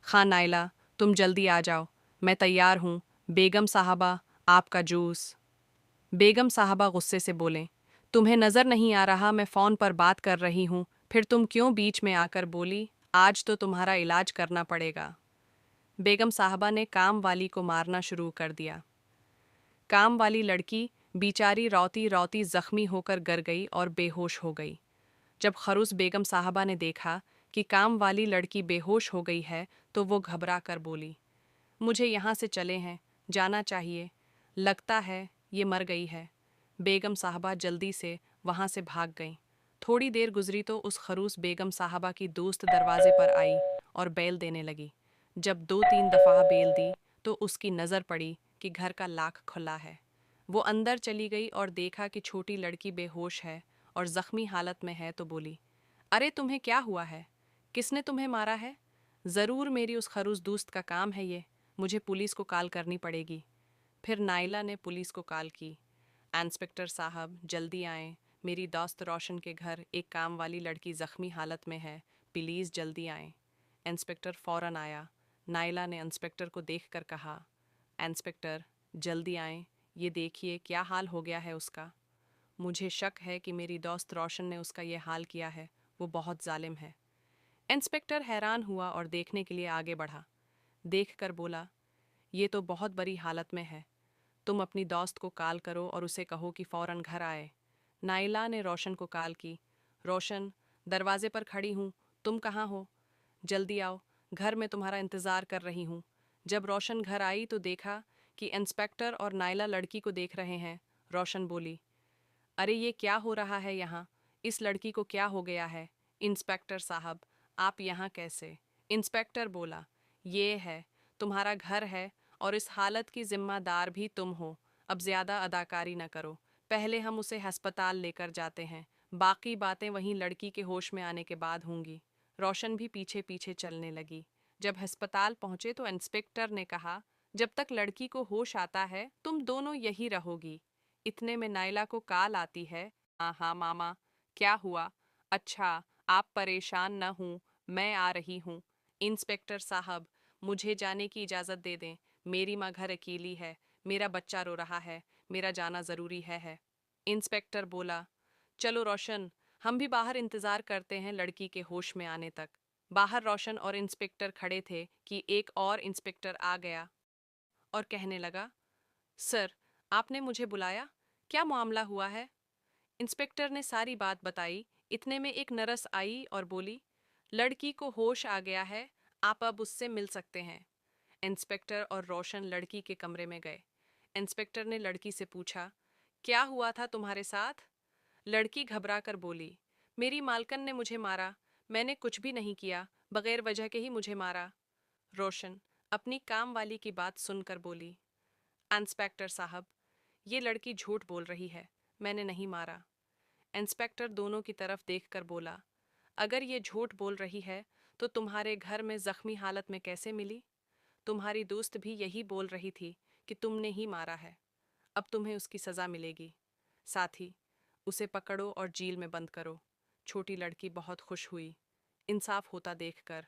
खां Naila, तुम जल्दी आ जाओ, मैं तैयार हूँ। बेगम साहबा, आपका जूस। बेगम साहबा गुस्से से बोलें, तुम्हें नज़र नहीं आ रहा मैं फ़ोन पर बात कर रही हूँ, फिर तुम क्यों बीच में आकर बोली? आज तो तुम्हारा इलाज करना पड़ेगा। बेगम साहबा ने काम वाली को मारना शुरू कर दिया। काम वाली लड़की बेचारी रौती रौती जख्मी होकर गिर गई और बेहोश हो गई। जब खरूस बेगम साहबा ने देखा कि काम वाली लड़की बेहोश हो गई है तो वो घबरा कर बोली, मुझे यहाँ से चले हैं, जाना चाहिए, लगता है ये मर गई है। बेगम साहबा जल्दी से वहाँ से भाग गईं। थोड़ी देर गुजरी तो उस खरूस बेगम साहबा की दोस्त दरवाजे पर आई और बेल देने लगी। जब 2-3 दफ़ा बेल दी तो उसकी नज़र पड़ी कि घर का लाक खुला है। वो अंदर चली गई और देखा कि छोटी लड़की बेहोश है और ज़ख्मी हालत में है तो बोली, अरे तुम्हें क्या हुआ है? किसने तुम्हें मारा है? ज़रूर मेरी उस खरूस दोस्त का काम है ये, मुझे पुलिस को कॉल करनी पड़ेगी। फिर नाइला ने पुलिस को कॉल की। इंस्पेक्टर साहब जल्दी आएं, मेरी दोस्त रोशन के घर एक काम वाली लड़की ज़ख्मी हालत में है, प्लीज़ जल्दी आएं। इंस्पेक्टर फ़ौरन आया। नाइला ने इंस्पेक्टर को देखकर कहा, इंस्पेक्टर जल्दी आएं, ये देखिए क्या हाल हो गया है उसका। मुझे शक है कि मेरी दोस्त रोशन ने उसका ये हाल किया है, वो बहुत जालिम है। इंस्पेक्टर हैरान हुआ और देखने के लिए आगे बढ़ा। देखकर बोला, ये तो बहुत बुरी हालत में है, तुम अपनी दोस्त को कॉल करो और उसे कहो कि फ़ौरन घर आए। नाइला ने रोशन को कॉल की। रोशन, दरवाजे पर खड़ी हूँ, तुम कहाँ हो? जल्दी आओ, घर में तुम्हारा इंतज़ार कर रही हूँ। जब रोशन घर आई तो देखा कि इंस्पेक्टर और नाइला लड़की को देख रहे हैं। रोशन बोली, अरे ये क्या हो रहा है यहाँ? इस लड़की को क्या हो गया है? इंस्पेक्टर साहब, आप यहाँ कैसे? इंस्पेक्टर बोला, ये है, तुम्हारा घर है और इस हालत की जिम्मेदार भी तुम हो। अब ज़्यादा अदाकारी न करो, पहले हम उसे अस्पताल लेकर जाते हैं, बाकी बातें वहीं लड़की के होश में आने के बाद होंगी। रोशन भी पीछे पीछे चलने लगी। जब अस्पताल पहुंचे तो इंस्पेक्टर ने कहा, जब तक लड़की को होश आता है तुम दोनों यही रहोगी। इतने में नाइला को कॉल आती है, हाँ हाँ मामा, क्या हुआ? अच्छा, आप परेशान न हूँ, मैं आ रही हूँ। इंस्पेक्टर साहब, मुझे जाने की इजाज़त दे दें, मेरी माँ घर अकेली है, मेरा बच्चा रो रहा है, मेरा जाना ज़रूरी है। इंस्पेक्टर बोला, चलो रोशन, हम भी बाहर इंतज़ार करते हैं लड़की के होश में आने तक। बाहर रोशन और इंस्पेक्टर खड़े थे कि एक और इंस्पेक्टर आ गया और कहने लगा, सर, आपने मुझे बुलाया, क्या मामला हुआ है? इंस्पेक्टर ने सारी बात बताई। इतने में एक नर्स आई और बोली, लड़की को होश आ गया है, आप अब उससे मिल सकते हैं। इंस्पेक्टर और रोशन लड़की के कमरे में गए। इंस्पेक्टर ने लड़की से पूछा, क्या हुआ था तुम्हारे साथ? लड़की घबरा कर बोली, मेरी मालकन ने मुझे मारा, मैंने कुछ भी नहीं किया, बगैर वजह के ही मुझे मारा। रोशन अपनी काम वाली की बात सुनकर बोली, इंस्पेक्टर साहब, ये लड़की झूठ बोल रही है, मैंने नहीं मारा। इंस्पेक्टर दोनों की तरफ देखकर बोला, अगर ये झूठ बोल रही है तो तुम्हारे घर में जख्मी हालत में कैसे मिली? तुम्हारी दोस्त भी यही बोल रही थी कि तुमने ही मारा है। अब तुम्हें उसकी सज़ा मिलेगी। साथ ही उसे पकड़ो और जेल में बंद करो। छोटी लड़की बहुत खुश हुई इंसाफ होता देखकर।